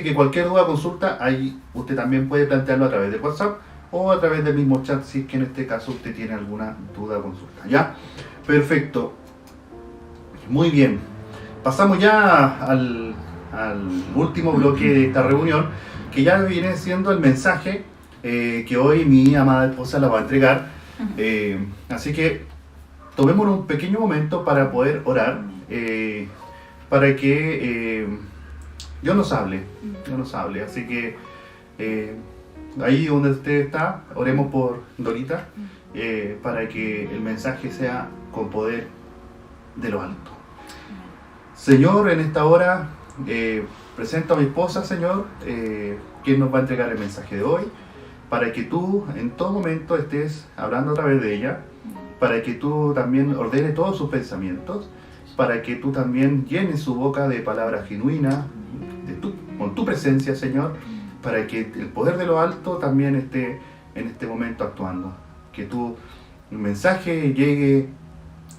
que cualquier duda o consulta, ahí usted también puede plantearlo a través de WhatsApp o a través del mismo chat si es que en este caso usted tiene alguna duda o consulta. ¿Ya? Perfecto. Muy bien. Pasamos ya al último bloque de esta reunión, que ya viene siendo el mensaje que hoy mi amada esposa la va a entregar. Así que tomemos un pequeño momento para poder orar, para que Dios nos hable. Así que ahí donde usted está, oremos por Dorita, para que el mensaje sea con poder de lo alto. Señor, en esta hora presento a mi esposa, Señor, quien nos va a entregar el mensaje de hoy, para que tú en todo momento estés hablando a través de ella, para que tú también ordenes todos sus pensamientos, para que tú también llenes su boca de palabras genuinas, con tu presencia, Señor, para que el poder de lo alto también esté en este momento actuando. Que tu mensaje llegue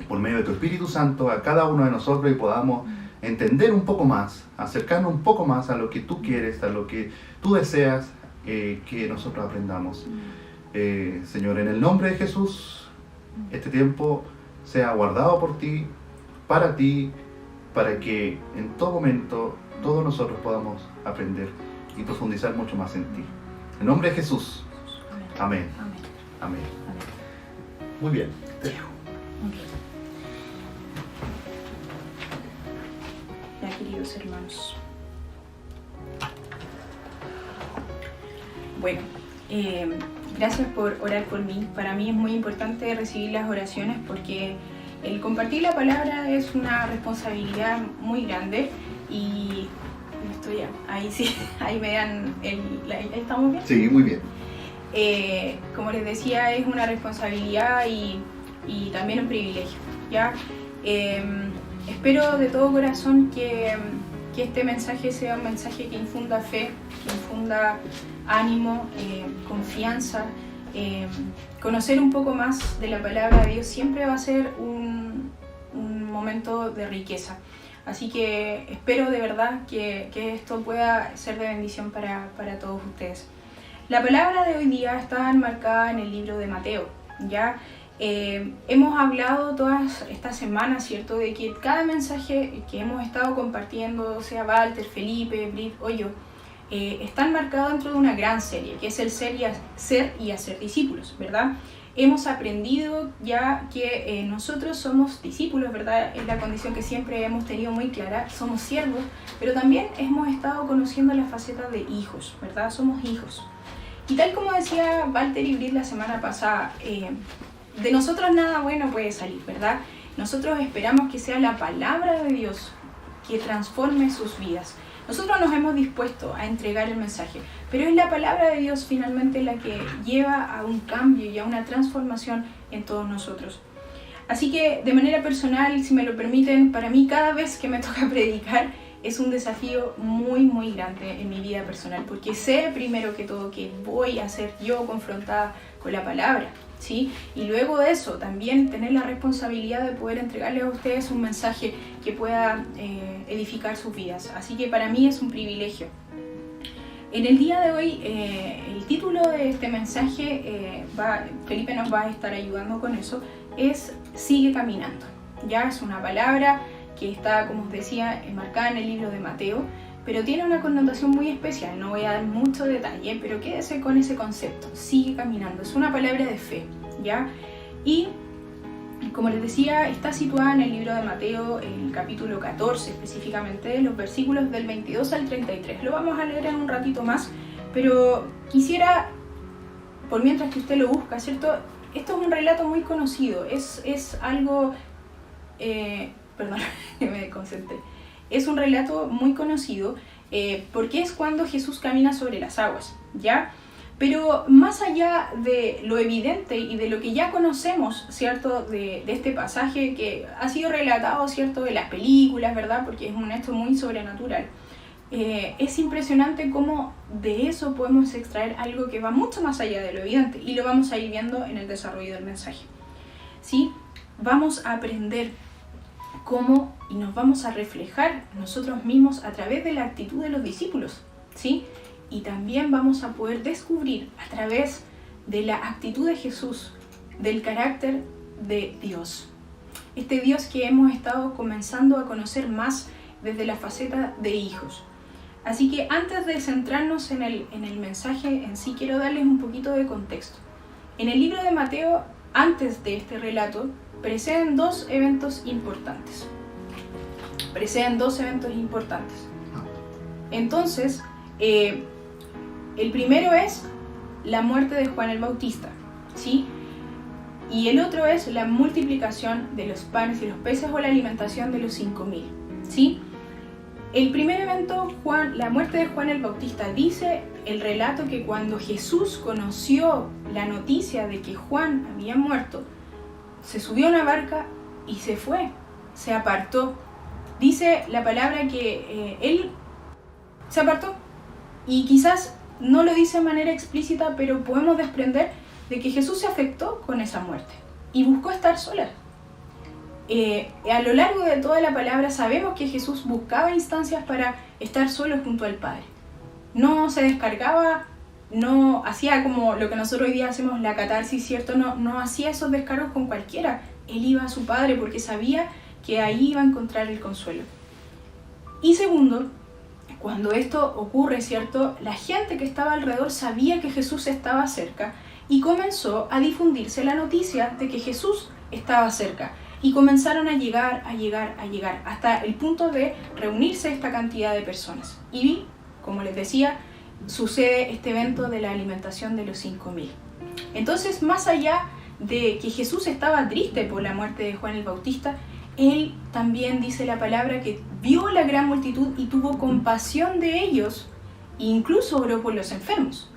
por medio de tu Espíritu Santo a cada uno de nosotros y podamos entender un poco más, acercarnos un poco más a lo que tú quieres, a lo que tú deseas que nosotros aprendamos. Señor, en el nombre de Jesús, este tiempo sea guardado por ti, para que en todo momento todos nosotros podamos aprender y profundizar mucho más en ti. En nombre de Jesús. Amén. Amén. Muy bien. Te dejo. Ya, queridos hermanos. Bueno, gracias por orar por mí. Para mí es muy importante recibir las oraciones porque el compartir la palabra es una responsabilidad muy grande y esto ya, ahí sí, ahí me dan ¿ahí estamos bien? Sí, muy bien. Como les decía, es una responsabilidad y también un privilegio, ¿ya? Espero de todo corazón que este mensaje sea un mensaje que infunda fe, que infunda ánimo, confianza. Conocer un poco más de la palabra de Dios siempre va a ser un momento de riqueza. Así que espero de verdad que esto pueda ser de bendición para todos ustedes. La palabra de hoy día está enmarcada en el libro de Mateo, ¿ya? Hemos hablado todas estas semanas, ¿cierto?, de que cada mensaje que hemos estado compartiendo, sea Walter, Felipe, Brit o yo, está enmarcado dentro de una gran serie, que es el ser y hacer discípulos, ¿verdad? Hemos aprendido ya que nosotros somos discípulos, ¿verdad? Es la condición que siempre hemos tenido muy clara, somos siervos, pero también hemos estado conociendo la faceta de hijos, ¿verdad? Somos hijos. Y tal como decía Walter y Brit la semana pasada, de nosotros nada bueno puede salir, ¿verdad? Nosotros esperamos que sea la palabra de Dios que transforme sus vidas. Nosotros nos hemos dispuesto a entregar el mensaje, pero es la palabra de Dios finalmente la que lleva a un cambio y a una transformación en todos nosotros. Así que de manera personal, si me lo permiten, para mí cada vez que me toca predicar es un desafío muy muy grande en mi vida personal, porque sé primero que todo que voy a ser yo confrontada con la palabra, ¿sí? Y luego de eso también tener la responsabilidad de poder entregarles a ustedes un mensaje que pueda edificar sus vidas. Así que para mí es un privilegio. En el día de hoy, el título de este mensaje, Felipe nos va a estar ayudando con eso, es Sigue caminando. Ya es una palabra que está, como os decía, enmarcada en el libro de Mateo, pero tiene una connotación muy especial. No voy a dar mucho detalle, pero quédese con ese concepto, sigue caminando. Es una palabra de fe, ¿ya? Y, como les decía, está situada en el libro de Mateo, en el capítulo 14 específicamente, los versículos del 22 al 33. Lo vamos a leer en un ratito más, pero quisiera, por mientras que usted lo busca, ¿cierto? Esto es un relato muy conocido, es algo... perdón, que me desconcentré. Es un relato muy conocido porque es cuando Jesús camina sobre las aguas, ¿ya? Pero más allá de lo evidente y de lo que ya conocemos, ¿cierto? De este pasaje que ha sido relatado, ¿cierto? De las películas, ¿verdad? Porque es un hecho muy sobrenatural. Es impresionante cómo de eso podemos extraer algo que va mucho más allá de lo evidente y lo vamos a ir viendo en el desarrollo del mensaje, ¿sí? Vamos a aprender cómo y nos vamos a reflejar nosotros mismos a través de la actitud de los discípulos, ¿sí? Y también vamos a poder descubrir a través de la actitud de Jesús, del carácter de Dios. Este Dios que hemos estado comenzando a conocer más desde la faceta de hijos. Así que antes de centrarnos en el mensaje en sí, quiero darles un poquito de contexto. En el libro de Mateo, antes de este relato, preceden dos eventos importantes. Entonces, el primero es la muerte de Juan el Bautista, ¿sí? Y el otro es la multiplicación de los panes y los peces o la alimentación de los 5.000, ¿sí? El primer evento, la muerte de Juan el Bautista, dice el relato que cuando Jesús conoció la noticia de que Juan había muerto, se subió a una barca y se fue, se apartó. Dice la palabra que él se apartó, y quizás no lo dice de manera explícita, pero podemos desprender de que Jesús se afectó con esa muerte y buscó estar sola. A lo largo de toda la palabra sabemos que Jesús buscaba instancias para estar solo junto al Padre. No se descargaba, no hacía como lo que nosotros hoy día hacemos, la catarsis, ¿cierto? No hacía esos descargos con cualquiera. Él iba a su Padre porque sabía que ahí iba a encontrar el consuelo. Y segundo, cuando esto ocurre, ¿cierto? La gente que estaba alrededor sabía que Jesús estaba cerca y comenzó a difundirse la noticia de que Jesús estaba cerca. Y comenzaron a llegar, hasta el punto de reunirse esta cantidad de personas. Y, como les decía, sucede este evento de la alimentación de los 5.000. Entonces, más allá de que Jesús estaba triste por la muerte de Juan el Bautista, Él también dice la palabra que vio la gran multitud y tuvo compasión de ellos, e incluso oró por los enfermos.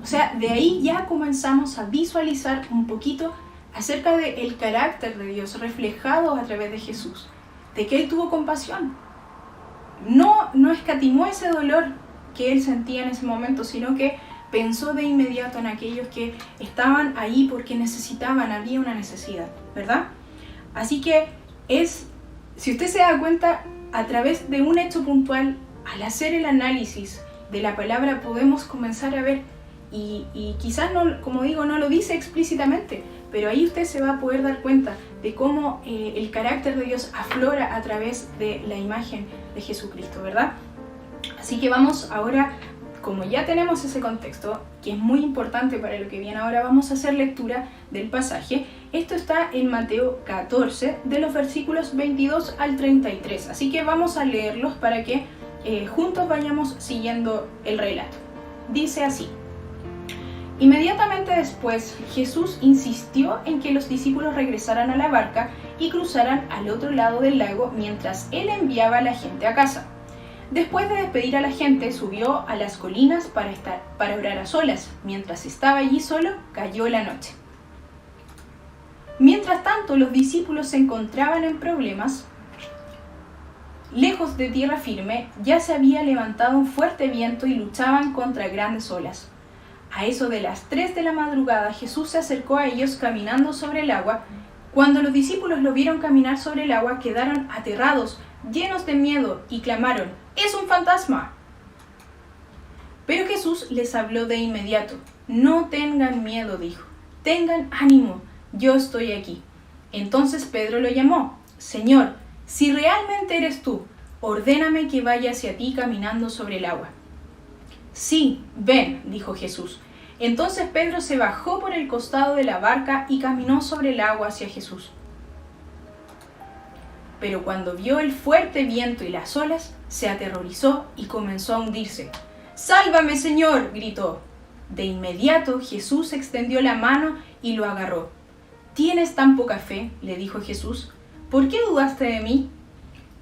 O sea, de ahí ya comenzamos a visualizar un poquito acerca del carácter de Dios reflejado a través de Jesús, de que Él tuvo compasión. No escatimó ese dolor que Él sentía en ese momento, sino que pensó de inmediato en aquellos que estaban ahí porque necesitaban, había una necesidad, ¿verdad? Así que si usted se da cuenta, a través de un hecho puntual, al hacer el análisis de la palabra, podemos comenzar a ver, y quizás, no, como digo, no lo dice explícitamente, pero ahí usted se va a poder dar cuenta de cómo el carácter de Dios aflora a través de la imagen de Jesucristo, ¿verdad? Así que vamos ahora, como ya tenemos ese contexto, que es muy importante para lo que viene ahora, vamos a hacer lectura del pasaje. Esto está en Mateo 14, de los versículos 22 al 33. Así que vamos a leerlos para que juntos vayamos siguiendo el relato. Dice así: Inmediatamente después, Jesús insistió en que los discípulos regresaran a la barca y cruzaran al otro lado del lago mientras él enviaba a la gente a casa. Después de despedir a la gente, subió a las colinas para orar a solas. Mientras estaba allí solo, cayó la noche. Mientras tanto, los discípulos se encontraban en problemas. Lejos de tierra firme, ya se había levantado un fuerte viento y luchaban contra grandes olas. A eso de las 3 de la madrugada, Jesús se acercó a ellos caminando sobre el agua. Cuando los discípulos lo vieron caminar sobre el agua, quedaron aterrados, llenos de miedo, y clamaron: ¡Es un fantasma! Pero Jesús les habló de inmediato. No tengan miedo, dijo. Tengan ánimo, yo estoy aquí. Entonces Pedro lo llamó. Señor, si realmente eres tú, ordéname que vaya hacia ti caminando sobre el agua. Sí, ven, dijo Jesús. Entonces Pedro se bajó por el costado de la barca y caminó sobre el agua hacia Jesús. Pero cuando vio el fuerte viento y las olas, se aterrorizó y comenzó a hundirse. ¡Sálvame, Señor!, gritó. De inmediato Jesús extendió la mano y lo agarró. ¿Tienes tan poca fe?, le dijo Jesús. ¿Por qué dudaste de mí?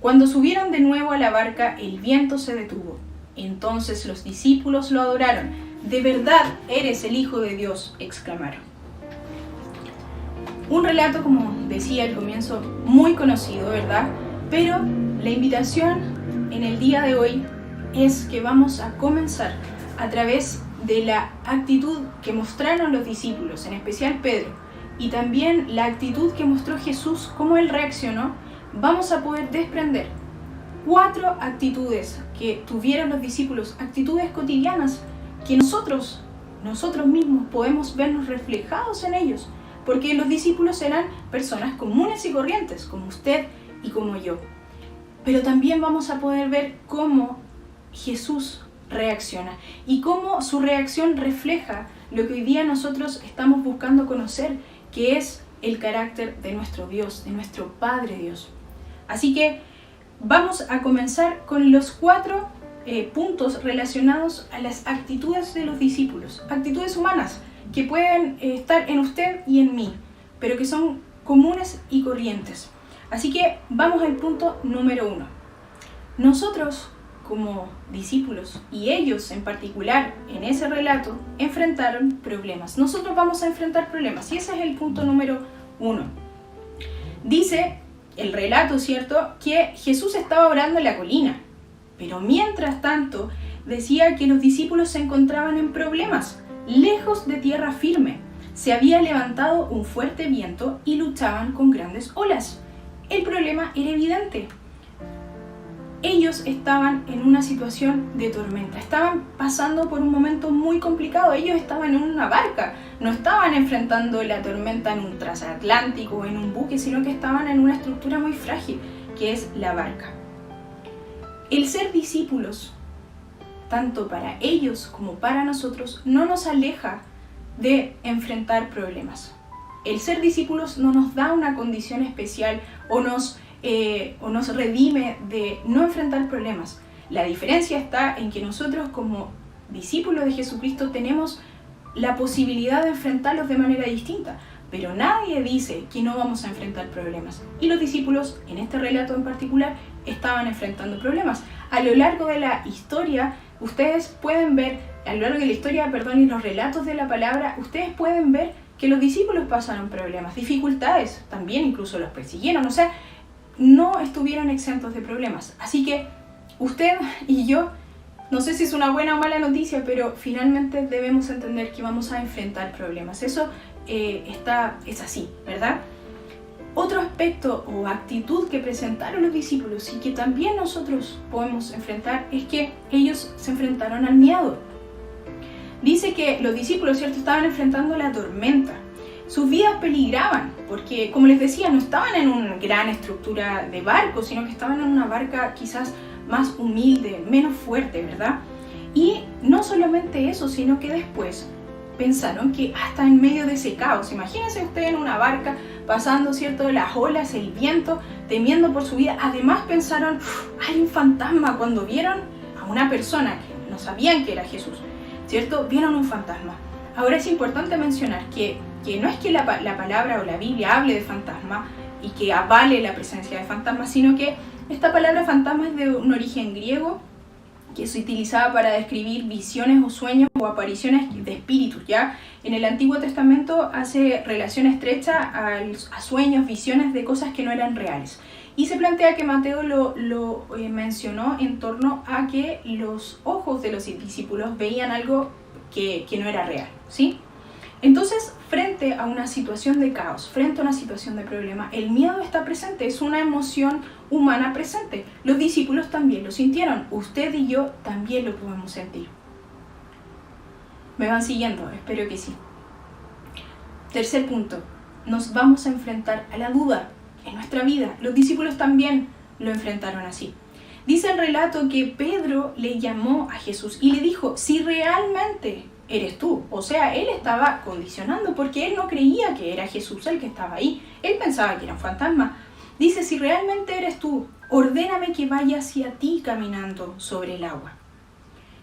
Cuando subieron de nuevo a la barca, el viento se detuvo. Entonces los discípulos lo adoraron. «De verdad eres el Hijo de Dios», exclamaron. Un relato, como decía al comienzo, muy conocido, ¿verdad? Pero la invitación en el día de hoy es que vamos a comenzar a través de la actitud que mostraron los discípulos, en especial Pedro, y también la actitud que mostró Jesús, cómo él reaccionó. Vamos a poder desprender 4 actitudes que tuvieron los discípulos, actitudes cotidianas que nosotros mismos podemos vernos reflejados en ellos, porque los discípulos eran personas comunes y corrientes, como usted y como yo. Pero también vamos a poder ver cómo Jesús reacciona y cómo su reacción refleja lo que hoy día nosotros estamos buscando conocer, que es el carácter de nuestro Dios, de nuestro Padre Dios. Así que vamos a comenzar con los 4 puntos relacionados a las actitudes de los discípulos, actitudes humanas que pueden estar en usted y en mí, pero que son comunes y corrientes. Así que vamos al punto número 1. Nosotros como discípulos, y ellos en particular en ese relato, enfrentaron problemas. Nosotros vamos a enfrentar problemas y ese es el punto número 1. Dice el relato, ¿cierto?, que Jesús estaba orando en la colina, pero mientras tanto decía que los discípulos se encontraban en problemas, lejos de tierra firme. Se había levantado un fuerte viento y luchaban con grandes olas. El problema era evidente. Ellos estaban en una situación de tormenta, estaban pasando por un momento muy complicado. Ellos estaban en una barca, no estaban enfrentando la tormenta en un transatlántico o en un buque, sino que estaban en una estructura muy frágil, que es la barca. El ser discípulos, tanto para ellos como para nosotros, no nos aleja de enfrentar problemas. El ser discípulos no nos da una condición especial o nos redime de no enfrentar problemas. La diferencia está en que nosotros como discípulos de Jesucristo tenemos la posibilidad de enfrentarlos de manera distinta, pero nadie dice que no vamos a enfrentar problemas. Y los discípulos, en este relato en particular, estaban enfrentando problemas. A lo largo de la historia, ustedes pueden ver, y los relatos de la palabra, ustedes pueden ver que los discípulos pasaron problemas, dificultades, también incluso los persiguieron, o sea, no estuvieron exentos de problemas. Así que usted y yo, no sé si es una buena o mala noticia, pero finalmente debemos entender que vamos a enfrentar problemas. Eso es así, ¿verdad? Otro aspecto o actitud que presentaron los discípulos y que también nosotros podemos enfrentar es que ellos se enfrentaron al miedo. Dice que los discípulos, ¿cierto?, estaban enfrentando la tormenta. Sus vidas peligraban porque, como les decía, no estaban en una gran estructura de barco, sino que estaban en una barca quizás más humilde, menos fuerte, ¿verdad? Y no solamente eso, sino que después pensaron que hasta en medio de ese caos, imagínense usted en una barca pasando, ¿cierto?, las olas, el viento, temiendo por su vida. Además pensaron, hay un fantasma. Cuando vieron a una persona que no sabían que era Jesús, ¿cierto?, vieron un fantasma. Ahora es importante mencionar que no es que la palabra o la Biblia hable de fantasma y que avale la presencia de fantasmas, sino que esta palabra fantasma es de un origen griego que se utilizaba para describir visiones o sueños o apariciones de espíritus, ¿ya? En el Antiguo Testamento hace relación estrecha a sueños, visiones de cosas que no eran reales. Y se plantea que Mateo lo mencionó en torno a que los ojos de los discípulos veían algo que no era real, ¿sí? Entonces, frente a una situación de caos, frente a una situación de problema, el miedo está presente, es una emoción humana presente. Los discípulos también lo sintieron, usted y yo también lo podemos sentir. ¿Me van siguiendo? Espero que sí. Tercer punto, nos vamos a enfrentar a la duda en nuestra vida. Los discípulos también lo enfrentaron así. Dice el relato que Pedro le llamó a Jesús y le dijo, si realmente eres tú. O sea, él estaba condicionando porque él no creía que era Jesús el que estaba ahí. Él pensaba que era un fantasma. Dice, si realmente eres tú, ordéname que vaya hacia ti caminando sobre el agua.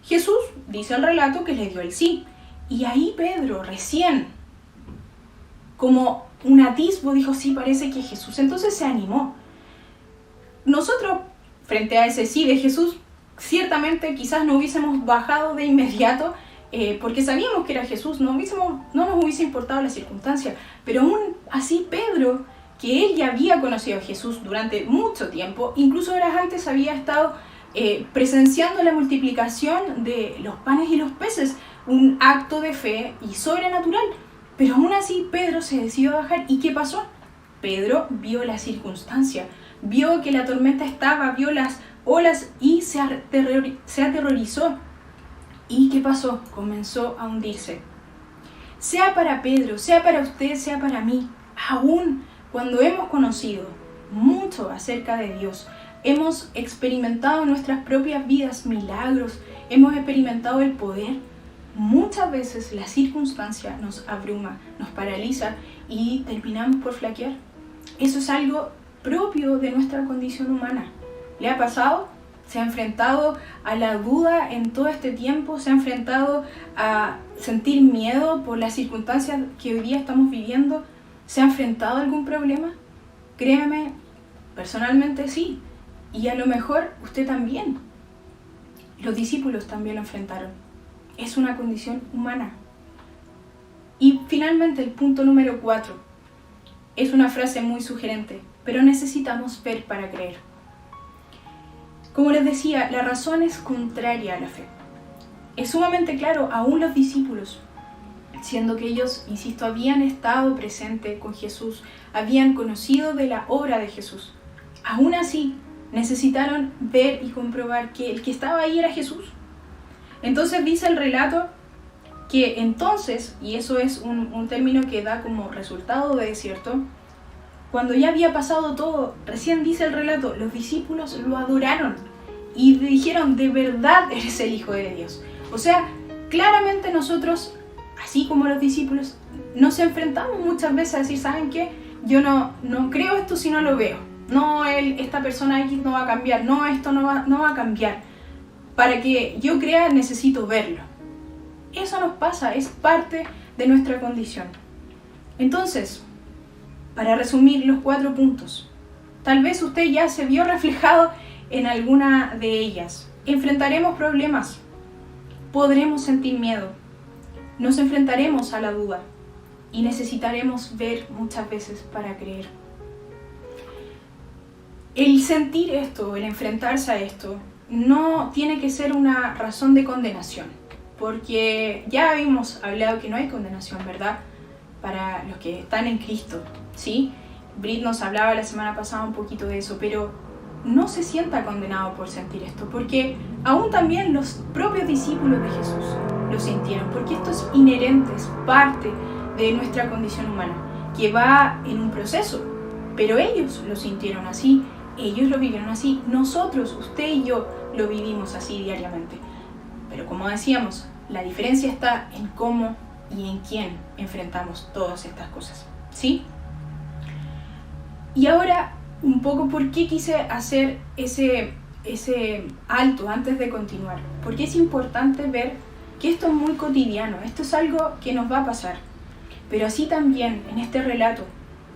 Jesús, dice el relato, que le dio el sí. Y ahí Pedro, recién, como un atisbo, dijo, sí, parece que es Jesús. Entonces se animó. Nosotros, frente a ese sí de Jesús, ciertamente quizás no hubiésemos bajado de inmediato, porque sabíamos que era Jesús, no nos hubiese importado la circunstancia, pero aún así Pedro, que él ya había conocido a Jesús durante mucho tiempo, incluso horas antes había estado presenciando la multiplicación de los panes y los peces, un acto de fe y sobrenatural, pero aún así Pedro se decidió a bajar. ¿Y qué pasó? Pedro vio la circunstancia, vio que la tormenta estaba, vio las olas y se aterrorizó. ¿Y qué pasó? Comenzó a hundirse. Sea para Pedro, sea para usted, sea para mí, aún cuando hemos conocido mucho acerca de Dios, hemos experimentado en nuestras propias vidas milagros, hemos experimentado el poder, muchas veces la circunstancia nos abruma, nos paraliza y terminamos por flaquear. Eso es algo propio de nuestra condición humana. ¿Le ha pasado? ¿Se ha enfrentado a la duda en todo este tiempo? ¿Se ha enfrentado a sentir miedo por las circunstancias que hoy día estamos viviendo? ¿Se ha enfrentado a algún problema? Créame, personalmente sí. Y a lo mejor usted también. Los discípulos también lo enfrentaron. Es una condición humana. Y finalmente el punto número 4. Es una frase muy sugerente, pero necesitamos ver para creer. Como les decía, la razón es contraria a la fe. Es sumamente claro, aún los discípulos, siendo que ellos, insisto, habían estado presentes con Jesús, habían conocido de la obra de Jesús. Aún así, necesitaron ver y comprobar que el que estaba ahí era Jesús. Entonces dice el relato que entonces, y eso es un término que da como resultado de desierto, cuando ya había pasado todo, recién dice el relato, los discípulos lo adoraron y dijeron, de verdad eres el Hijo de Dios. O sea, claramente nosotros, así como los discípulos, nos enfrentamos muchas veces a decir, ¿saben qué? Yo no creo esto si no lo veo. No, esta persona X no va a cambiar. No, esto no va a cambiar. Para que yo crea necesito verlo. Eso nos pasa, es parte de nuestra condición. Entonces, para resumir los 4 puntos, tal vez usted ya se vio reflejado en alguna de ellas. Enfrentaremos problemas, podremos sentir miedo, nos enfrentaremos a la duda y necesitaremos ver muchas veces para creer. El sentir esto, el enfrentarse a esto, no tiene que ser una razón de condenación, porque ya habíamos hablado que no hay condenación, ¿verdad? Para los que están en Cristo, ¿sí? Brit nos hablaba la semana pasada un poquito de eso, pero no se sienta condenado por sentir esto, porque aún también los propios discípulos de Jesús lo sintieron, porque esto es inherente, es parte de nuestra condición humana, que va en un proceso, pero ellos lo sintieron así, ellos lo vivieron así, nosotros, usted y yo, lo vivimos así diariamente. Pero como decíamos, la diferencia está en cómo y en quién enfrentamos todas estas cosas, ¿sí? Y ahora, un poco, ¿por qué quise hacer ese alto antes de continuar? Porque es importante ver que esto es muy cotidiano, esto es algo que nos va a pasar. Pero así también, en este relato,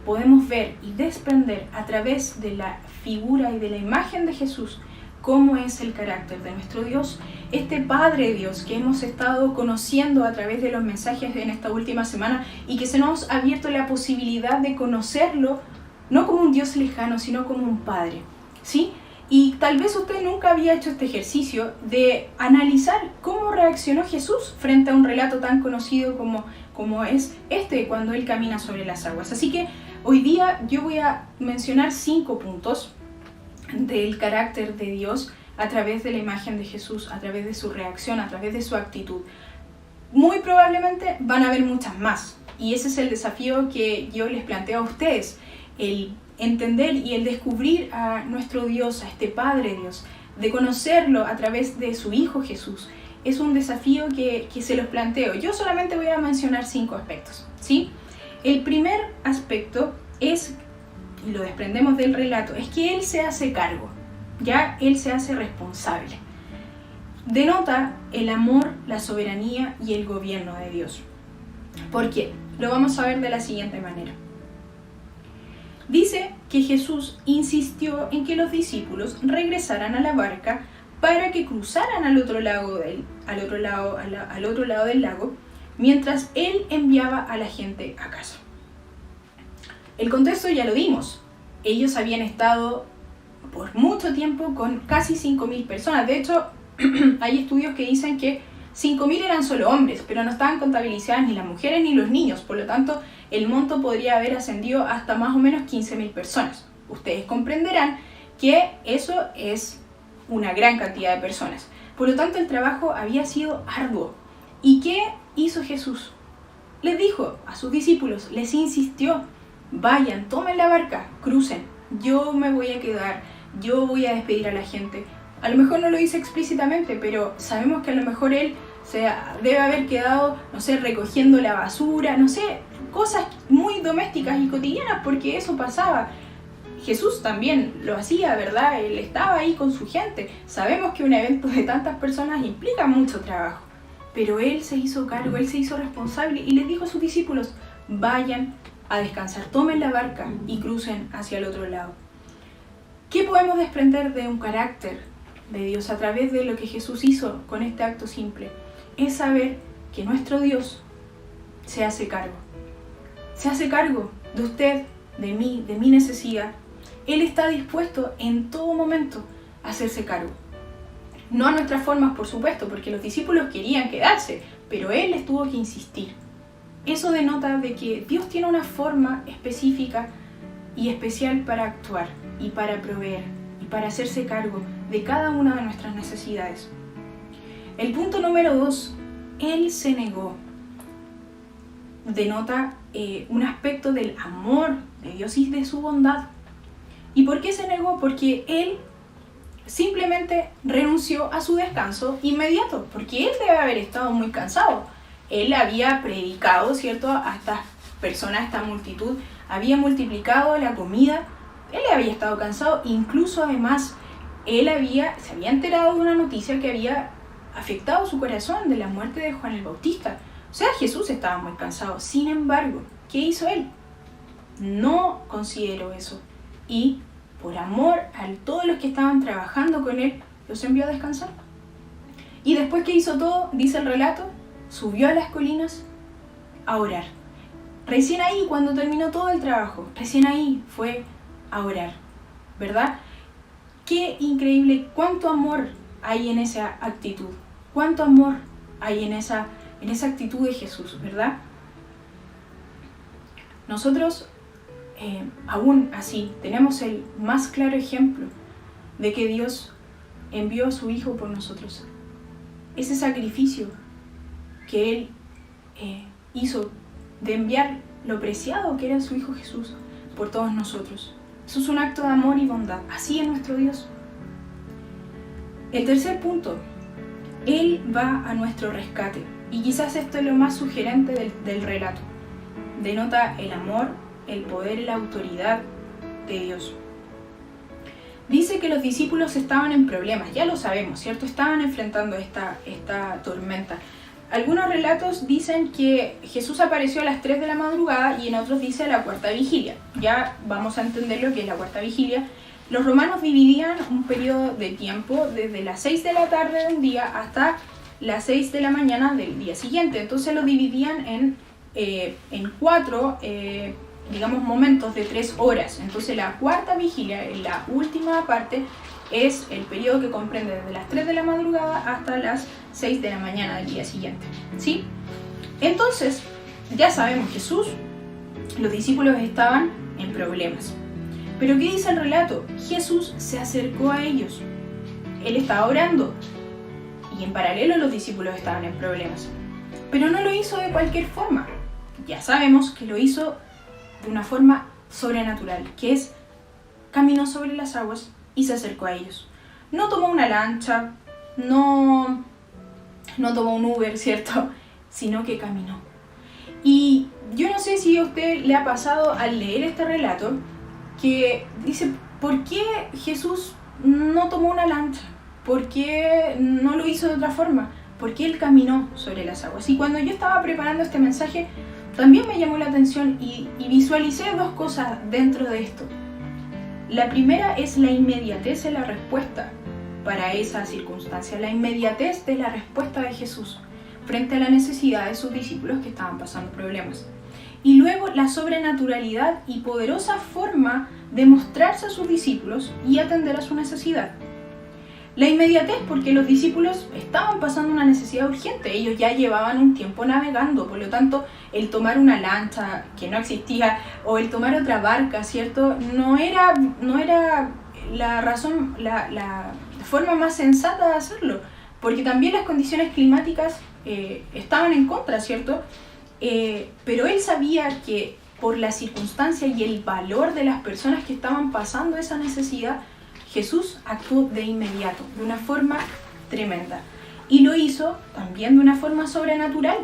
podemos ver y desprender a través de la figura y de la imagen de Jesús cómo es el carácter de nuestro Dios, este Padre Dios que hemos estado conociendo a través de los mensajes en esta última semana y que se nos ha abierto la posibilidad de conocerlo no como un Dios lejano, sino como un Padre, ¿sí? Y tal vez usted nunca había hecho este ejercicio de analizar cómo reaccionó Jesús frente a un relato tan conocido como es este, cuando Él camina sobre las aguas. Así que hoy día yo voy a mencionar 5 puntos del carácter de Dios a través de la imagen de Jesús, a través de su reacción, a través de su actitud. Muy probablemente van a haber muchas más, y ese es el desafío que yo les planteo a ustedes, el entender y el descubrir a nuestro Dios, a este Padre Dios, de conocerlo a través de su Hijo Jesús. Es un desafío que se los planteo. Yo solamente voy a mencionar 5 aspectos, ¿sí? El primer aspecto es, y lo desprendemos del relato, es que Él se hace cargo, ya Él se hace responsable. Denota el amor, la soberanía y el gobierno de Dios. ¿Por qué? Lo vamos a ver de la siguiente manera. Dice que Jesús insistió en que los discípulos regresaran a la barca para que cruzaran al otro lado del lago, mientras Él enviaba a la gente a casa. El contexto ya lo dimos. Ellos habían estado por mucho tiempo con casi 5.000 personas. De hecho, hay estudios que dicen que 5.000 eran solo hombres, pero no estaban contabilizadas ni las mujeres ni los niños. Por lo tanto, el monto podría haber ascendido hasta más o menos 15.000 personas. Ustedes comprenderán que eso es una gran cantidad de personas. Por lo tanto, el trabajo había sido arduo. ¿Y qué hizo Jesús? Les dijo a sus discípulos, les insistió, vayan, tomen la barca, crucen, yo me voy a quedar, yo voy a despedir a la gente. A lo mejor no lo dice explícitamente, pero sabemos que a lo mejor él debe haber quedado, no sé, recogiendo la basura, no sé, cosas muy domésticas y cotidianas, porque eso pasaba. Jesús también lo hacía, ¿verdad? Él estaba ahí con su gente. Sabemos que un evento de tantas personas implica mucho trabajo, pero él se hizo cargo, él se hizo responsable y les dijo a sus discípulos, vayan a descansar, tomen la barca y crucen hacia el otro lado. ¿Qué podemos desprender de un carácter de Dios a través de lo que Jesús hizo con este acto simple? Es saber que nuestro Dios se hace cargo. Se hace cargo de usted, de mí, de mi necesidad. Él está dispuesto en todo momento a hacerse cargo. No a nuestras formas, por supuesto, porque los discípulos querían quedarse, pero Él les tuvo que insistir. Eso denota de que Dios tiene una forma específica y especial para actuar y para proveer y para hacerse cargo de cada una de nuestras necesidades. El punto número 2, Él se negó. Denota un aspecto del amor de Dios y de su bondad. ¿Y por qué se negó? Porque Él simplemente renunció a su descanso inmediato, porque Él debe haber estado muy cansado. Él había predicado, ¿cierto?, a estas personas, a esta multitud, había multiplicado la comida, Él había estado cansado, incluso además, Él se había enterado de una noticia que había afectado su corazón, de la muerte de Juan el Bautista. O sea, Jesús estaba muy cansado. Sin embargo, ¿qué hizo Él? No consideró eso. Y por amor a todos los que estaban trabajando con Él, los envió a descansar. Y después que hizo todo, dice el relato, subió a las colinas a orar. Recién ahí, cuando terminó todo el trabajo, recién ahí fue a orar, ¿verdad? Qué increíble, cuánto amor hay en esa actitud, cuánto amor hay en esa actitud de Jesús, ¿verdad? Nosotros, aún así, tenemos el más claro ejemplo de que Dios envió a su Hijo por nosotros. Ese sacrificio que Él hizo de enviar lo preciado que era su Hijo Jesús por todos nosotros. Eso es un acto de amor y bondad. Así es nuestro Dios. El tercer punto, Él va a nuestro rescate. Y quizás esto es lo más sugerente del relato. Denota el amor, el poder y la autoridad de Dios. Dice que los discípulos estaban en problemas, ya lo sabemos, ¿cierto? Estaban enfrentando esta tormenta. Algunos relatos dicen que Jesús apareció a las 3 de la madrugada y en otros dice a la cuarta vigilia. Ya vamos a entender lo que es la cuarta vigilia. Los romanos dividían un periodo de tiempo desde las 6 de la tarde de un día hasta las 6 de la mañana del día siguiente. Entonces lo dividían en 4 digamos, momentos de 3 horas. Entonces la cuarta vigilia, en la última parte, es el periodo que comprende desde las 3 de la madrugada hasta las 6 de la mañana del día siguiente, ¿sí? Entonces, ya sabemos, Jesús, los discípulos estaban en problemas. Pero ¿qué dice el relato? Jesús se acercó a ellos. Él estaba orando y en paralelo los discípulos estaban en problemas. Pero no lo hizo de cualquier forma. Ya sabemos que lo hizo de una forma sobrenatural, que es caminó sobre las aguas y se acercó a ellos. No tomó una lancha, no tomó un Uber, ¿cierto? Sino que caminó. Y yo no sé si a usted le ha pasado al leer este relato que dice, ¿por qué Jesús no tomó una lancha? ¿Por qué no lo hizo de otra forma? ¿Por qué Él caminó sobre las aguas? Y cuando yo estaba preparando este mensaje, también me llamó la atención y visualicé 2 cosas dentro de esto. La primera es la inmediatez en la respuesta para esa circunstancia, la inmediatez de la respuesta de Jesús frente a la necesidad de sus discípulos que estaban pasando problemas. Y luego la sobrenaturalidad y poderosa forma de mostrarse a sus discípulos y atender a su necesidad. La inmediatez porque los discípulos estaban pasando una necesidad urgente, ellos ya llevaban un tiempo navegando, por lo tanto el tomar una lancha que no existía o el tomar otra barca, ¿cierto? No era la razón, la forma más sensata de hacerlo, porque también las condiciones climáticas estaban en contra, ¿cierto? Pero él sabía que por la circunstancia y el valor de las personas que estaban pasando esa necesidad, Jesús actuó de inmediato, de una forma tremenda. Y lo hizo también de una forma sobrenatural.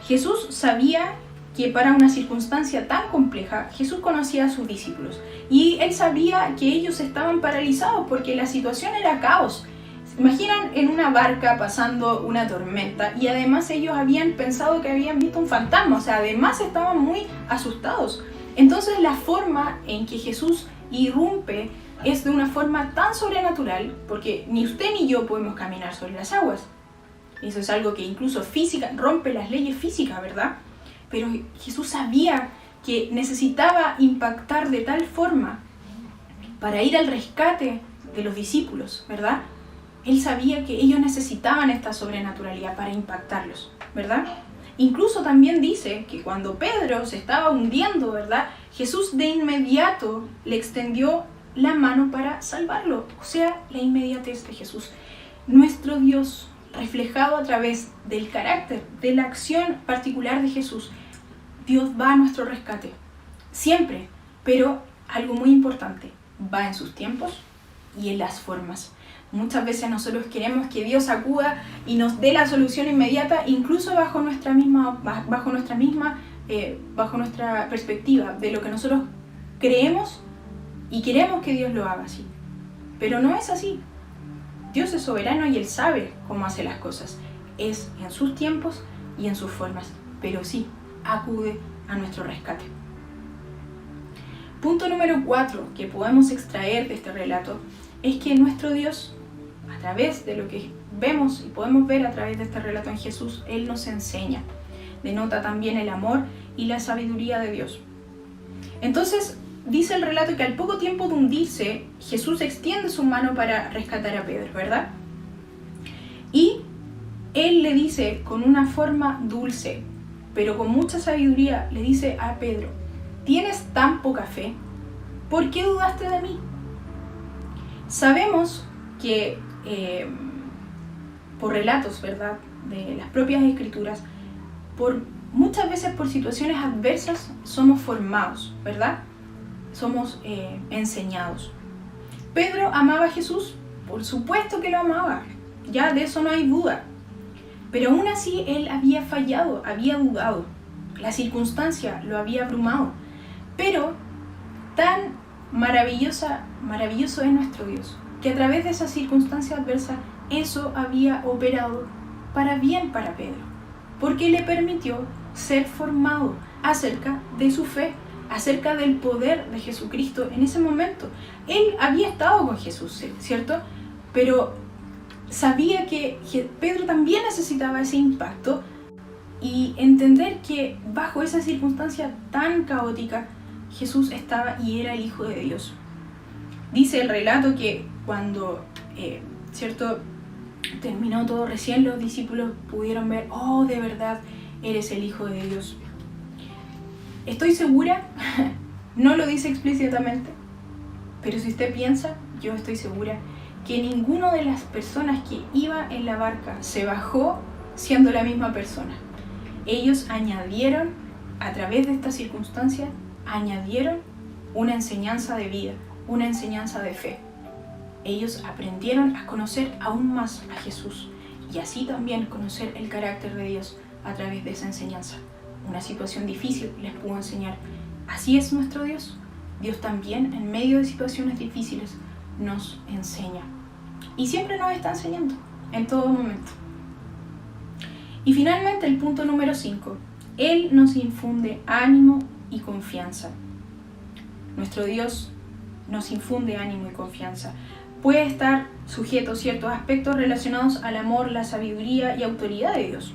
Jesús sabía que para una circunstancia tan compleja, Jesús conocía a sus discípulos. Y él sabía que ellos estaban paralizados porque la situación era caos. ¿Se imaginan en una barca pasando una tormenta? Y además ellos habían pensado que habían visto un fantasma. O sea, además estaban muy asustados. Entonces la forma en que Jesús irrumpe es de una forma tan sobrenatural, porque ni usted ni yo podemos caminar sobre las aguas. Eso es algo que incluso física, rompe las leyes físicas, ¿verdad? Pero Jesús sabía que necesitaba impactar de tal forma para ir al rescate de los discípulos, ¿verdad? Él sabía que ellos necesitaban esta sobrenaturalidad para impactarlos, ¿verdad? Incluso también dice que cuando Pedro se estaba hundiendo, ¿verdad? Jesús de inmediato le extendió la mano para salvarlo. O sea, la inmediatez de Jesús. Nuestro Dios, reflejado a través del carácter, de la acción particular de Jesús, Dios va a nuestro rescate. Siempre. Pero algo muy importante, va en sus tiempos y en las formas. Muchas veces nosotros queremos que Dios acuda y nos dé la solución inmediata, incluso bajo nuestra perspectiva de lo que nosotros creemos y queremos que Dios lo haga así. Pero no es así. Dios es soberano y Él sabe cómo hace las cosas. Es en sus tiempos y en sus formas. Pero sí, acude a nuestro rescate. Punto número 4 que podemos extraer de este relato es que nuestro Dios, a través de lo que vemos y podemos ver a través de este relato en Jesús, Él nos enseña. Denota también el amor y la sabiduría de Dios. Entonces, dice el relato que al poco tiempo de hundirse, Jesús extiende su mano para rescatar a Pedro, ¿verdad? Y Él le dice con una forma dulce, pero con mucha sabiduría, le dice a Pedro: ¿tienes tan poca fe? ¿Por qué dudaste de mí? Sabemos que por relatos, ¿verdad?, de las propias escrituras, muchas veces por situaciones adversas somos formados, ¿verdad? Somos enseñados. Pedro amaba a Jesús, por supuesto que lo amaba, ya de eso no hay duda. Pero aún así él había fallado, había dudado. La circunstancia lo había abrumado. Pero tan maravilloso es nuestro Dios, que a través de esa circunstancia adversa, eso había operado para bien para Pedro, porque le permitió ser formado acerca de su fe, acerca del poder de Jesucristo en ese momento. Él había estado con Jesús, ¿cierto? Pero sabía que Pedro también necesitaba ese impacto y entender que bajo esa circunstancia tan caótica, Jesús estaba y era el Hijo de Dios. Dice el relato que cuando, ¿cierto?, terminó todo, recién los discípulos pudieron ver: oh, de verdad, eres el Hijo de Dios. Estoy segura, no lo dice explícitamente, pero si usted piensa, yo estoy segura que ninguna de las personas que iba en la barca se bajó siendo la misma persona. Ellos añadieron, a través de esta circunstancia, añadieron una enseñanza de vida, una enseñanza de fe. Ellos aprendieron a conocer aún más a Jesús y así también conocer el carácter de Dios a través de esa enseñanza. Una situación difícil les pudo enseñar. Así es nuestro Dios. Dios también, en medio de situaciones difíciles, nos enseña. Y siempre nos está enseñando, en todo momento. Y finalmente, el punto número 5. Él nos infunde ánimo y confianza. Nuestro Dios nos infunde ánimo y confianza. Puede estar sujeto a ciertos aspectos relacionados al amor, la sabiduría y autoridad de Dios.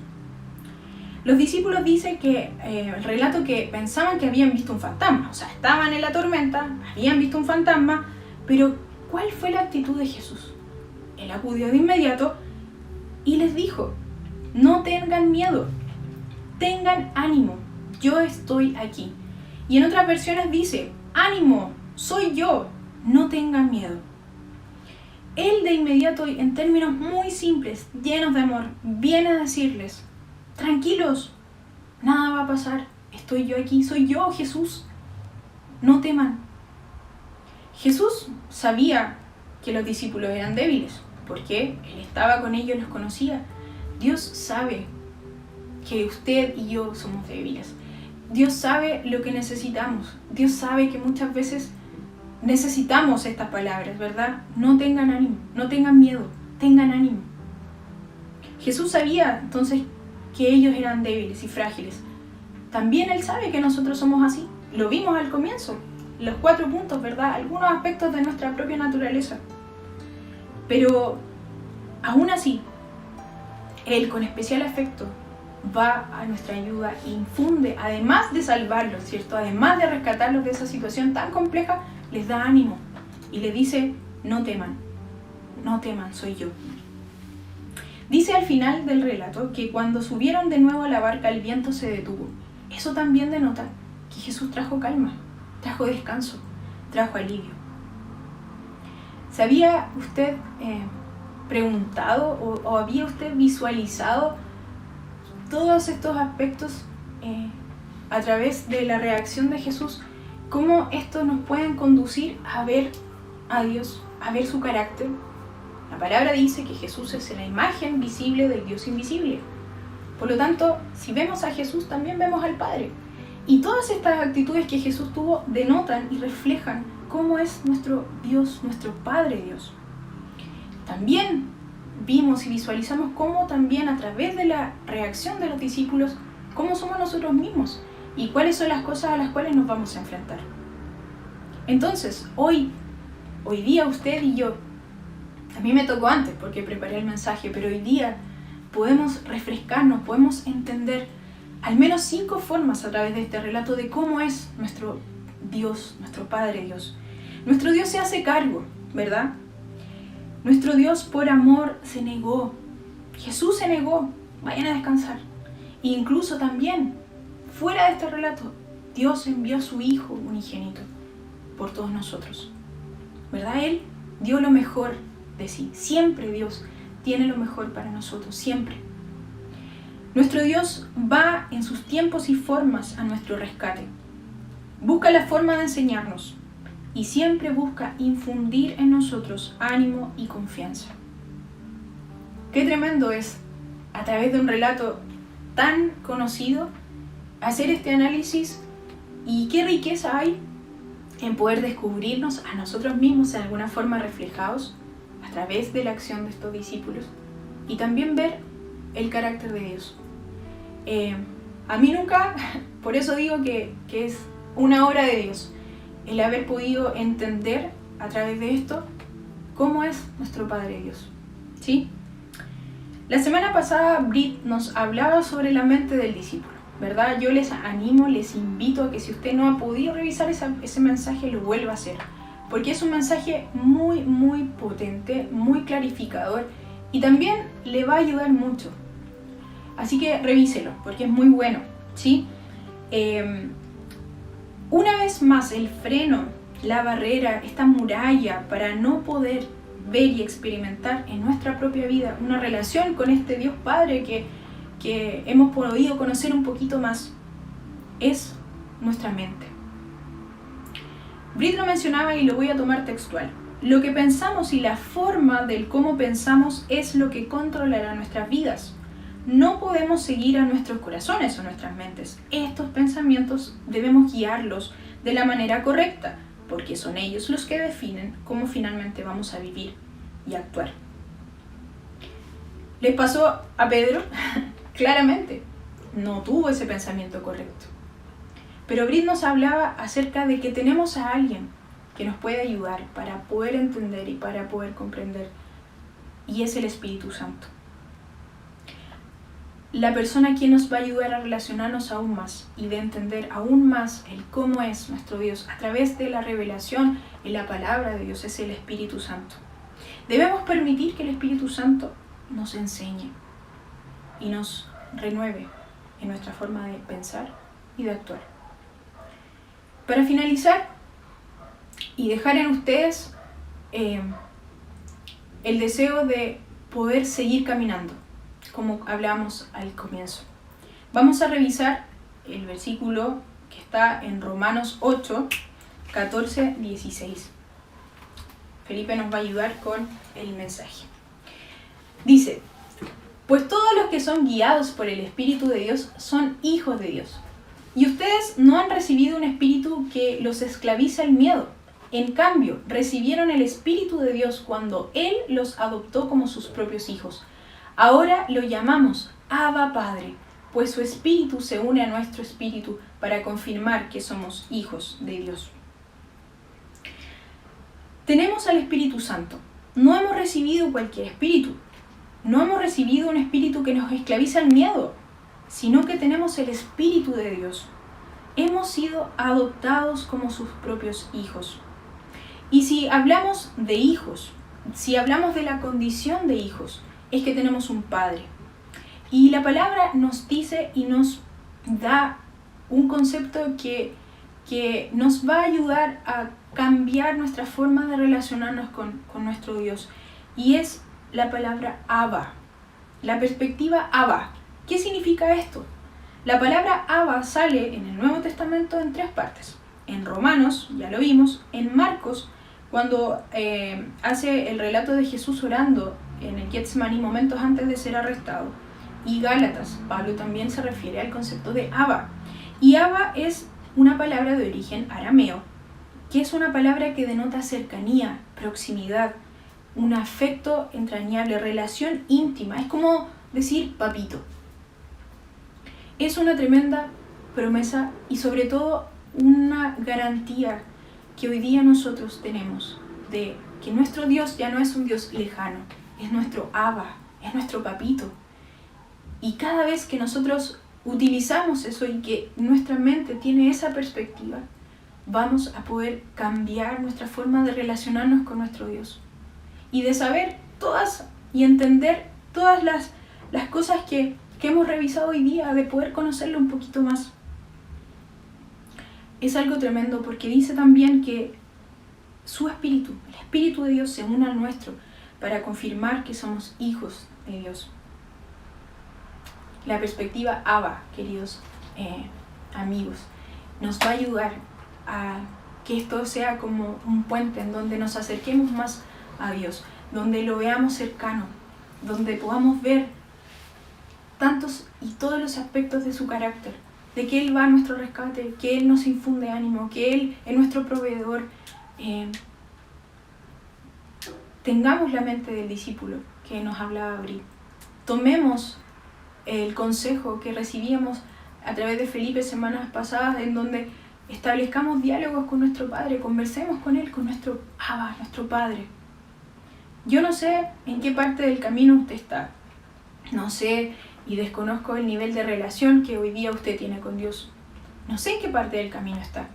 Los discípulos dicen que el relato que pensaban que habían visto un fantasma, o sea, estaban en la tormenta, habían visto un fantasma, pero ¿cuál fue la actitud de Jesús? Él acudió de inmediato y les dijo: no tengan miedo, tengan ánimo, yo estoy aquí. Y en otras versiones dice: ánimo, soy yo, no tengan miedo. Él de inmediato, en términos muy simples, llenos de amor, viene a decirles, tranquilos, nada va a pasar, estoy yo aquí, soy yo, Jesús, no teman. Jesús sabía que los discípulos eran débiles, porque Él estaba con ellos, los conocía. Dios sabe que usted y yo somos débiles. Dios sabe lo que necesitamos. Dios sabe que muchas veces necesitamos estas palabras, ¿verdad? No tengan ánimo, no tengan miedo, tengan ánimo. Jesús sabía entonces que ellos eran débiles y frágiles. También Él sabe que nosotros somos así. Lo vimos al comienzo, los 4 puntos, ¿verdad? Algunos aspectos de nuestra propia naturaleza. Pero aún así, Él con especial afecto va a nuestra ayuda e infunde, además de salvarlos, ¿cierto? Además de rescatarlos de esa situación tan compleja, les da ánimo y les dice, no teman, soy yo. Dice al final del relato que cuando subieron de nuevo a la barca el viento se detuvo. Eso también denota que Jesús trajo calma, trajo descanso, trajo alivio. ¿Se había usted preguntado o había usted visualizado todos estos aspectos a través de la reacción de Jesús? ¿Cómo estos nos pueden conducir a ver a Dios, a ver su carácter? La palabra dice que Jesús es la imagen visible del Dios invisible. Por lo tanto, si vemos a Jesús, también vemos al Padre. Y todas estas actitudes que Jesús tuvo denotan y reflejan cómo es nuestro Dios, nuestro Padre Dios. También vimos y visualizamos cómo también a través de la reacción de los discípulos, cómo somos nosotros mismos y cuáles son las cosas a las cuales nos vamos a enfrentar. Entonces, hoy día usted y yo, a mí me tocó antes porque preparé el mensaje, pero hoy día podemos refrescarnos, podemos entender al menos 5 formas a través de este relato de cómo es nuestro Dios, nuestro Padre Dios. Nuestro Dios se hace cargo, ¿verdad? Nuestro Dios por amor se negó. Jesús se negó. Vayan a descansar. E incluso también, fuera de este relato, Dios envió a su Hijo unigénito por todos nosotros. ¿Verdad? Él dio lo mejor de sí. Siempre Dios tiene lo mejor para nosotros, siempre. Nuestro Dios va en sus tiempos y formas a nuestro rescate. Busca la forma de enseñarnos y siempre busca infundir en nosotros ánimo y confianza. Qué tremendo es, a través de un relato tan conocido, hacer este análisis y qué riqueza hay en poder descubrirnos a nosotros mismos en alguna forma reflejados a través de la acción de estos discípulos y también ver el carácter de Dios. A mí nunca, por eso digo que es una obra de Dios, el haber podido entender a través de esto cómo es nuestro Padre Dios, ¿sí? La semana pasada Brit nos hablaba sobre la mente del discípulo, ¿verdad? Yo les animo, les invito a que si usted no ha podido revisar ese mensaje, lo vuelva a hacer, porque es un mensaje muy, muy potente, muy clarificador y también le va a ayudar mucho. Así que revíselo, porque es muy bueno, ¿sí? Una vez más, el freno, la barrera, esta muralla para no poder ver y experimentar en nuestra propia vida una relación con este Dios Padre que hemos podido conocer un poquito más, es nuestra mente. Brit lo mencionaba y lo voy a tomar textual. Lo que pensamos y la forma del cómo pensamos es lo que controlará nuestras vidas. No podemos seguir a nuestros corazones o nuestras mentes. Estos pensamientos debemos guiarlos de la manera correcta, porque son ellos los que definen cómo finalmente vamos a vivir y actuar. ¿Les pasó a Pedro? Claramente, no tuvo ese pensamiento correcto. Pero Brit nos hablaba acerca de que tenemos a alguien que nos puede ayudar para poder entender y para poder comprender, y es el Espíritu Santo. La persona quien nos va a ayudar a relacionarnos aún más y de entender aún más el cómo es nuestro Dios a través de la revelación en la palabra de Dios es el Espíritu Santo. Debemos permitir que el Espíritu Santo nos enseñe y nos renueve en nuestra forma de pensar y de actuar. Para finalizar y dejar en ustedes el deseo de poder seguir caminando, como hablamos al comienzo. Vamos a revisar el versículo que está en Romanos 8, 14, 16. Felipe nos va a ayudar con el mensaje. Dice: pues todos los que son guiados por el Espíritu de Dios son hijos de Dios. Y ustedes no han recibido un espíritu que los esclaviza al miedo. En cambio, recibieron el Espíritu de Dios cuando Él los adoptó como sus propios hijos. Ahora lo llamamos Abba Padre, pues su Espíritu se une a nuestro espíritu para confirmar que somos hijos de Dios. Tenemos al Espíritu Santo. No hemos recibido cualquier espíritu. No hemos recibido un espíritu que nos esclaviza al miedo, sino que tenemos el Espíritu de Dios. Hemos sido adoptados como sus propios hijos. Y si hablamos de hijos, si hablamos de la condición de hijos, es que tenemos un Padre. Y la palabra nos dice y nos da un concepto que nos va a ayudar a cambiar nuestra forma de relacionarnos con nuestro Dios. Y es la palabra Abba, la perspectiva Abba. ¿Qué significa esto? La palabra Abba sale en el Nuevo Testamento en 3 partes. En Romanos, ya lo vimos, en Marcos, cuando hace el relato de Jesús orando en el Getsemaní momentos antes de ser arrestado, y Gálatas, Pablo también se refiere al concepto de Abba. Y Abba es una palabra de origen arameo, que es una palabra que denota cercanía, proximidad, un afecto entrañable, relación íntima. Es como decir papito. Es una tremenda promesa y sobre todo una garantía que hoy día nosotros tenemos de que nuestro Dios ya no es un Dios lejano, es nuestro Abba, es nuestro papito. Y cada vez que nosotros utilizamos eso y que nuestra mente tiene esa perspectiva, vamos a poder cambiar nuestra forma de relacionarnos con nuestro Dios y de saber todas y entender todas las cosas que hemos revisado hoy día, de poder conocerlo un poquito más. Es algo tremendo porque dice también que su espíritu, el Espíritu de Dios, se une al nuestro para confirmar que somos hijos de Dios. La perspectiva Abba, queridos amigos, nos va a ayudar a que esto sea como un puente en donde nos acerquemos más a Dios, donde lo veamos cercano, donde podamos ver tantos y todos los aspectos de su carácter, de que Él va a nuestro rescate, que Él nos infunde ánimo, que Él es nuestro proveedor. Tengamos la mente del discípulo que nos hablaba Bri. Tomemos el consejo que recibíamos a través de Felipe semanas pasadas, en donde establezcamos diálogos con nuestro Padre, conversemos con Él, con nuestro Abba, nuestro Padre. Yo no sé en qué parte del camino usted está, no sé y desconozco el nivel de relación que hoy día usted tiene con Dios, no sé en qué parte del camino está,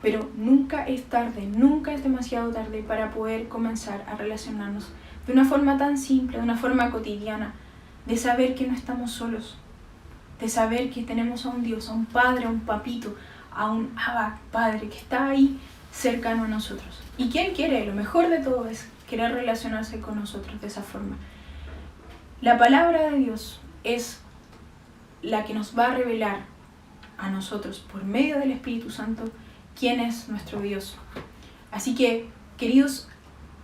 pero nunca es tarde, nunca es demasiado tarde para poder comenzar a relacionarnos de una forma tan simple, de una forma cotidiana, de saber que no estamos solos, de saber que tenemos a un Dios, a un Padre, a un papito, a un Abba, Padre, que está ahí cercano a nosotros. Y que Él quiere, lo mejor de todo es querer relacionarse con nosotros de esa forma. La palabra de Dios es la que nos va a revelar a nosotros, por medio del Espíritu Santo, quién es nuestro Dios. Así que, queridos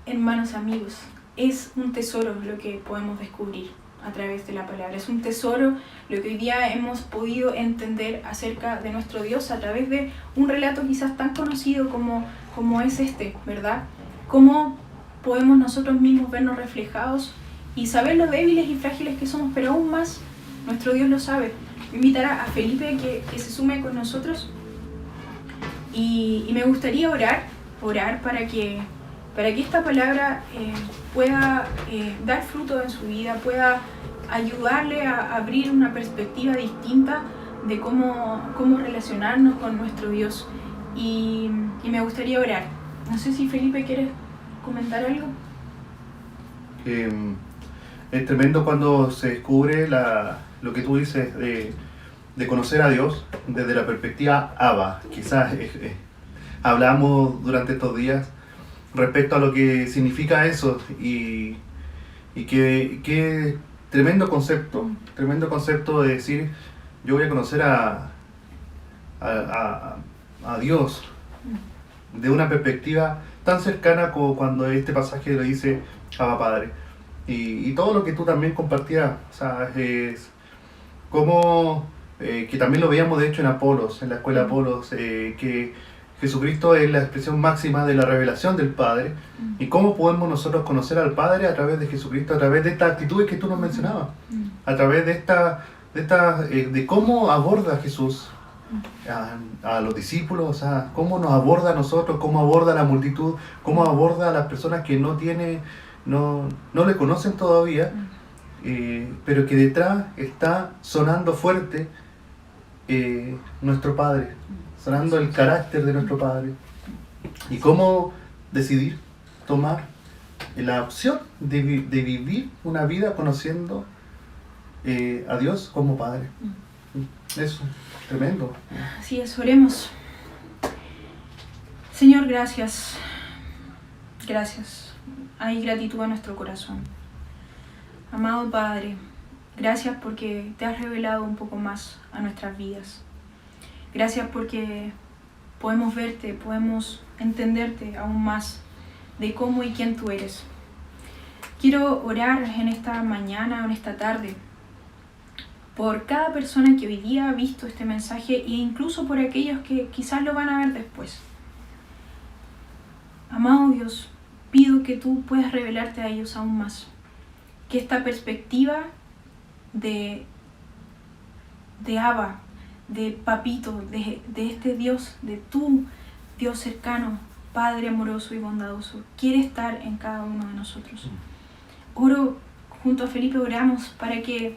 hermanos, amigos, es un tesoro lo que podemos descubrir a través de la palabra. Es un tesoro lo que hoy día hemos podido entender acerca de nuestro Dios a través de un relato quizás tan conocido como es este, ¿verdad? Cómo podemos nosotros mismos vernos reflejados y saber lo débiles y frágiles que somos, pero aún más nuestro Dios lo sabe. Invitar a Felipe que se sume con nosotros y me gustaría orar para que esta palabra pueda dar fruto en su vida, pueda ayudarle a abrir una perspectiva distinta de cómo relacionarnos con nuestro Dios. Y me gustaría orar. No sé si Felipe quiere comentar algo. Es tremendo cuando se descubre lo que tú dices de conocer a Dios desde la perspectiva Abba. Quizás hablamos durante estos días respecto a lo que significa eso y Y que tremendo concepto de decir, yo voy a conocer a Dios de una perspectiva tan cercana como cuando este pasaje lo dice Abba Padre. Y todo lo que tú también compartías, es como que también lo veíamos de hecho en Apolos, en la escuela Apolos, que Jesucristo es la expresión máxima de la revelación del Padre. Y cómo podemos nosotros conocer al Padre a través de Jesucristo, a través de estas actitudes que tú nos mencionabas, a través de cómo aborda Jesús a los discípulos, cómo nos aborda a nosotros, cómo aborda a la multitud, cómo aborda a las personas que no le conocen todavía, pero que detrás está sonando fuerte nuestro Padre, sonando el carácter de nuestro Padre. Y cómo decidir tomar la opción de vivir una vida conociendo a Dios como Padre. Eso, tremendo. Así es, oremos. Señor, gracias. Gracias. Hay gratitud en nuestro corazón. Amado Padre, gracias porque te has revelado un poco más a nuestras vidas. Gracias porque podemos verte, podemos entenderte aún más de cómo y quién tú eres. Quiero orar en esta mañana, en esta tarde, por cada persona que hoy día ha visto este mensaje e incluso por aquellos que quizás lo van a ver después. Amado Dios, pido que tú puedas revelarte a ellos aún más. Que esta perspectiva de Abba, de Papito, de este Dios, de tu Dios cercano, Padre amoroso y bondadoso, quiere estar en cada uno de nosotros. Oro, junto a Felipe oramos para que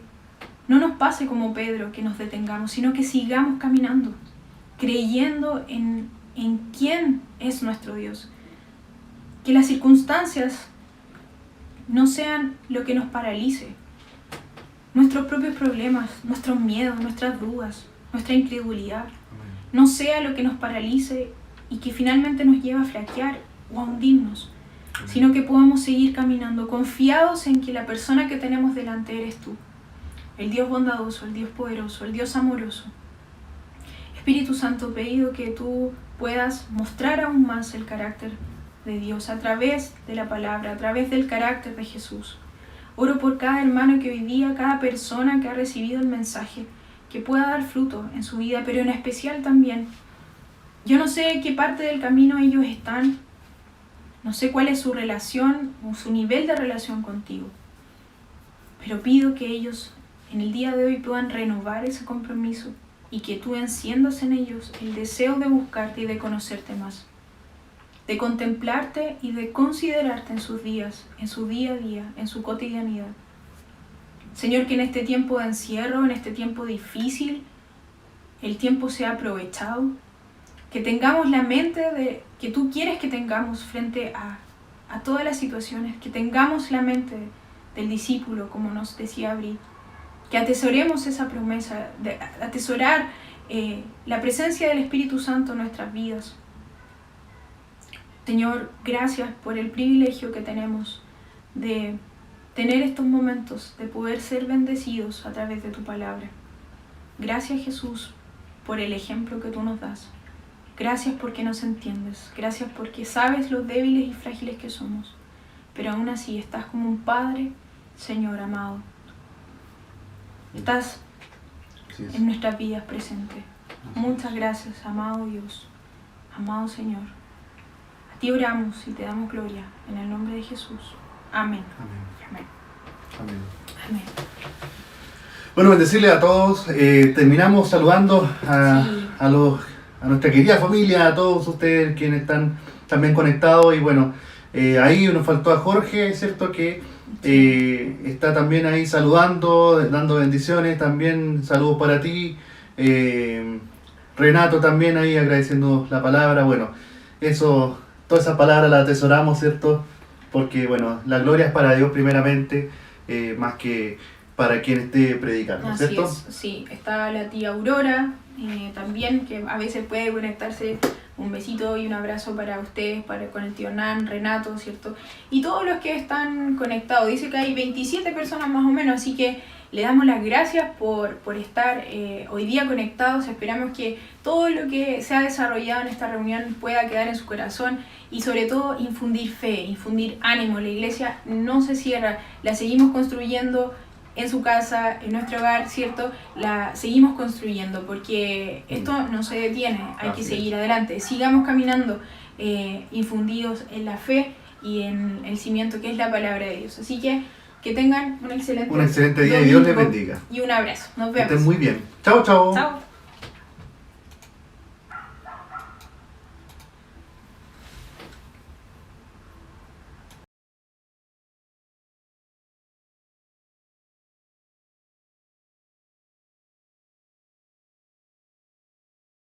no nos pase como Pedro, que nos detengamos, sino que sigamos caminando, creyendo en quién es nuestro Dios. Que las circunstancias no sean lo que nos paralice. Nuestros propios problemas, nuestros miedos, nuestras dudas, nuestra incredulidad, no sea lo que nos paralice y que finalmente nos lleve a flaquear o a hundirnos, sino que podamos seguir caminando confiados en que la persona que tenemos delante eres tú, el Dios bondadoso, el Dios poderoso, el Dios amoroso. Espíritu Santo, pido que tú puedas mostrar aún más el carácter de Dios a través de la palabra, a través del carácter de Jesús. Oro por cada hermano que hoy día, cada persona que ha recibido el mensaje, que pueda dar fruto en su vida, pero en especial también, yo no sé en qué parte del camino ellos están, no sé cuál es su relación o su nivel de relación contigo, pero pido que ellos en el día de hoy puedan renovar ese compromiso y que tú enciendas en ellos el deseo de buscarte y de conocerte más, de contemplarte y de considerarte en sus días, en su día a día, en su cotidianidad. Señor, que en este tiempo de encierro, en este tiempo difícil, el tiempo sea aprovechado, que tengamos la mente que tú quieres que tengamos frente a todas las situaciones, que tengamos la mente del discípulo, como nos decía Abril, que atesoremos esa promesa, de atesorar la presencia del Espíritu Santo en nuestras vidas. Señor, gracias por el privilegio que tenemos de tener estos momentos, de poder ser bendecidos a través de tu palabra. Gracias, Jesús, por el ejemplo que tú nos das. Gracias porque nos entiendes. Gracias porque sabes lo débiles y frágiles que somos. Pero aún así estás como un Padre, Señor amado. Estás en nuestras vidas presentes. Muchas gracias, amado Dios, amado Señor. A ti oramos y te damos gloria en el nombre de Jesús. Amén. Amén. Amén. Amén. Amén. Bueno, bendecirle a todos. Terminamos saludando a nuestra querida familia, a todos ustedes quienes están también conectados. Y bueno, ahí nos faltó a Jorge, ¿cierto? Que está también ahí saludando, dando bendiciones. También saludos para ti. Renato también ahí agradeciendo la palabra. Bueno, toda esa palabra la atesoramos, ¿cierto? Porque bueno, la gloria es para Dios primeramente, más que para quien esté predicando, ¿cierto? Así es, sí. Está la tía Aurora, también, que a veces puede conectarse Un besito y un abrazo para ustedes, con el tío Hernán, Renato, ¿cierto? Y todos los que están conectados. Dice que hay 27 personas más o menos, así que le damos las gracias por estar hoy día conectados. Esperamos que todo lo que se ha desarrollado en esta reunión pueda quedar en su corazón y sobre todo infundir fe, infundir ánimo. La iglesia no se cierra, la seguimos construyendo en su casa, en nuestro hogar, ¿cierto? La seguimos construyendo porque esto no se detiene, hay que seguir adelante. Sigamos caminando infundidos en la fe y en el cimiento que es la palabra de Dios. Así que tengan un excelente día y Dios les bendiga. Y un abrazo. Nos vemos. Que estén muy bien. Chao, chao. Chao.